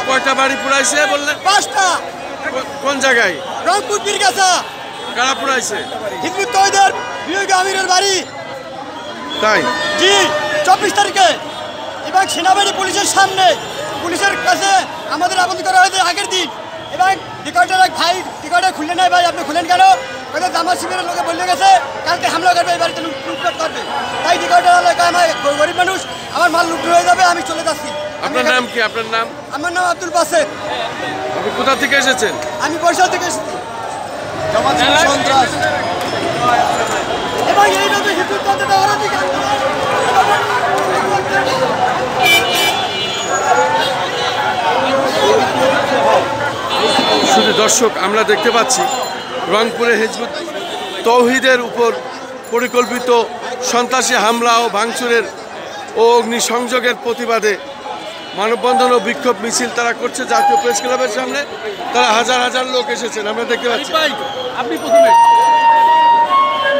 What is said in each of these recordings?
কয়টা বাড়ি পুরাইছে বললেন? 5টা। কোন জায়গায়? রংপুর পীরগাছা। কারা পুরাইছে? হিজবুত তওহীদের বিয়োগী আমিরের বাড়ি। তাই? জি, 24 তারিখে। এবং সেনাবাহিনী পুলিশের সামনে পুলিশের কাছে আমাদের আবেদন করা হয়েছে আগের দিন। এবং টিকটের এক ভাই টিকটে খুললেন নাই, ভাই আপনি খুলেন কেন? জামাত শিবিরের লোকে বলে গেছে কালকে হামলা করবে, এই বাড়িতে লুটপাট করবে। তাই টিকটের এলাকায় আমার গরিব মানুষ, আমার মাল লুট হয়ে যাবে, আমি চলে যাচ্ছি। আপনার নাম কি? আপনার নাম? আমার নাম আব্দুল বাসেত। আপনি কোথা থেকে এসেছেন? আমি বরিশাল থেকে এসেছি। জামাত শিবির সন্ত্রাস এবং এইভাবে হিজবুত তওহীদের অরাজক শুধু দর্শক, আমরা দেখতে পাচ্ছি রংপুরে হিজবুত তৌহিদের উপর পরিকল্পিত সন্ত্রাসী হামলা ও ভাঙচুরের ও অগ্নিসংযোগের প্রতিবাদে মানববন্ধন ও বিক্ষোভ মিছিল তারা করছে জাতীয় প্রেস ক্লাবের সামনে। তারা হাজার হাজার লোক এসেছেন, আমরা দেখতে পাচ্ছি।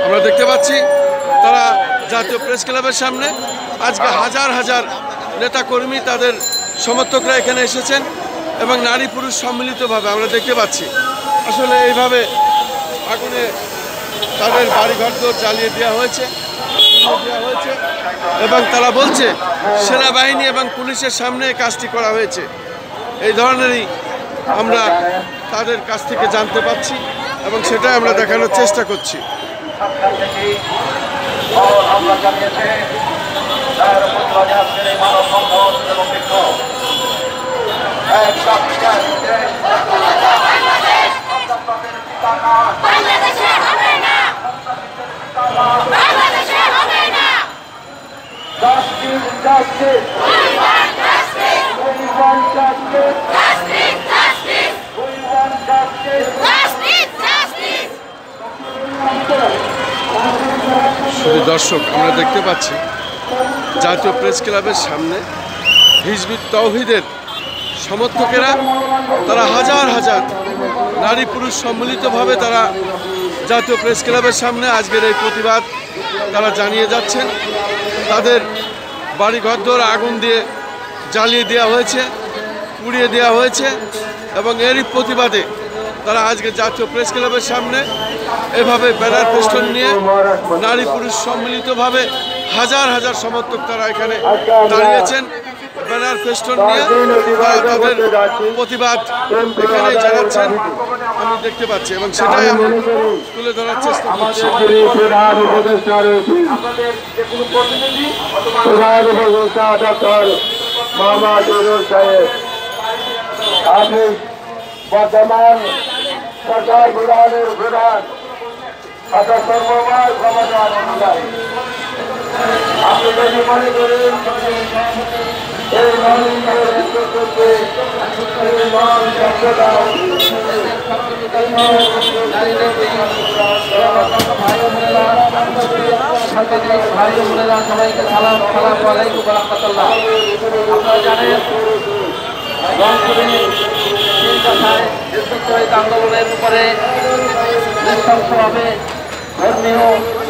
আমরা দেখতে পাচ্ছি তারা জাতীয় প্রেস ক্লাবের সামনে আজকে হাজার হাজার নেতাকর্মী, তাদের সমর্থকরা এখানে এসেছেন এবং নারী পুরুষ সম্মিলিতভাবে আমরা দেখতে পাচ্ছি। আসলে এইভাবে আগুনে তাদের বাড়িঘর জ্বালিয়ে দেওয়া হয়েছে এবং তারা বলছে সেনাবাহিনী এবং পুলিশের সামনে কাজটি করা হয়েছে। এই ধরনেরই আমরা তাদের কাছ থেকে জানতে পাচ্ছি এবং সেটাই আমরা দেখানোর চেষ্টা করছি। শুধু দর্শক, আমরা দেখতে পাচ্ছি জাতীয় প্রেস ক্লাবের সামনে হিজবুত তৌহিদের সমর্থকেরা, তারা হাজার হাজার নারী পুরুষ সম্মিলিতভাবে তারা জাতীয় প্রেস ক্লাবের সামনে আজকের এই প্রতিবাদ তারা জানিয়ে যাচ্ছেন। তাদের বাড়িঘর আগুন দিয়ে জ্বালিয়ে দেওয়া হয়েছে, পুড়িয়ে দেওয়া হয়েছে এবং এরই প্রতিবাদে তারা আজকে জাতীয় প্রেস ক্লাবের সামনে এভাবে ব্যানার ফেস্টুন নিয়ে নারী পুরুষ সম্মিলিতভাবে হাজার হাজার সমর্থক তারা এখানে দাঁড়িয়েছেন। ব্যানার ফেস্টুন নিয়ে তারা তাদের প্রতিবাদ এখানে জানাচ্ছেন, আমি দেখতে পাচ্ছি এবং সেটাই আমি তুলে ধরার চেষ্টা করছি। বর্তমান সরকার বিধানের প্রধান সর্বময় ক্ষমতার অধিকারী, আপনি যদি মনে করেন এই সবাইকে সালাম আলাইকুম ওয়া রাহমাতুল্লাহ। আপনারা জানেন আন্দোলনের উপরে নৃশংসভাবে ধর্মীয়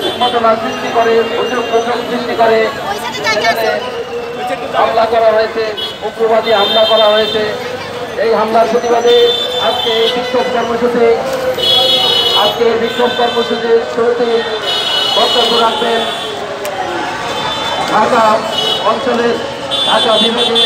উন্মাদনা সৃষ্টি করে, সুযোগ সৃষ্টি করে হামলা করা হয়েছে, উগ্রবাদী হামলা করা হয়েছে। এই হামলার প্রতিবাদে আজকে এই বিক্ষোভ কর্মসূচির শুরুতে বক্তব্য রাখবেন ঢাকা অঞ্চলের ঢাকা বিভাগের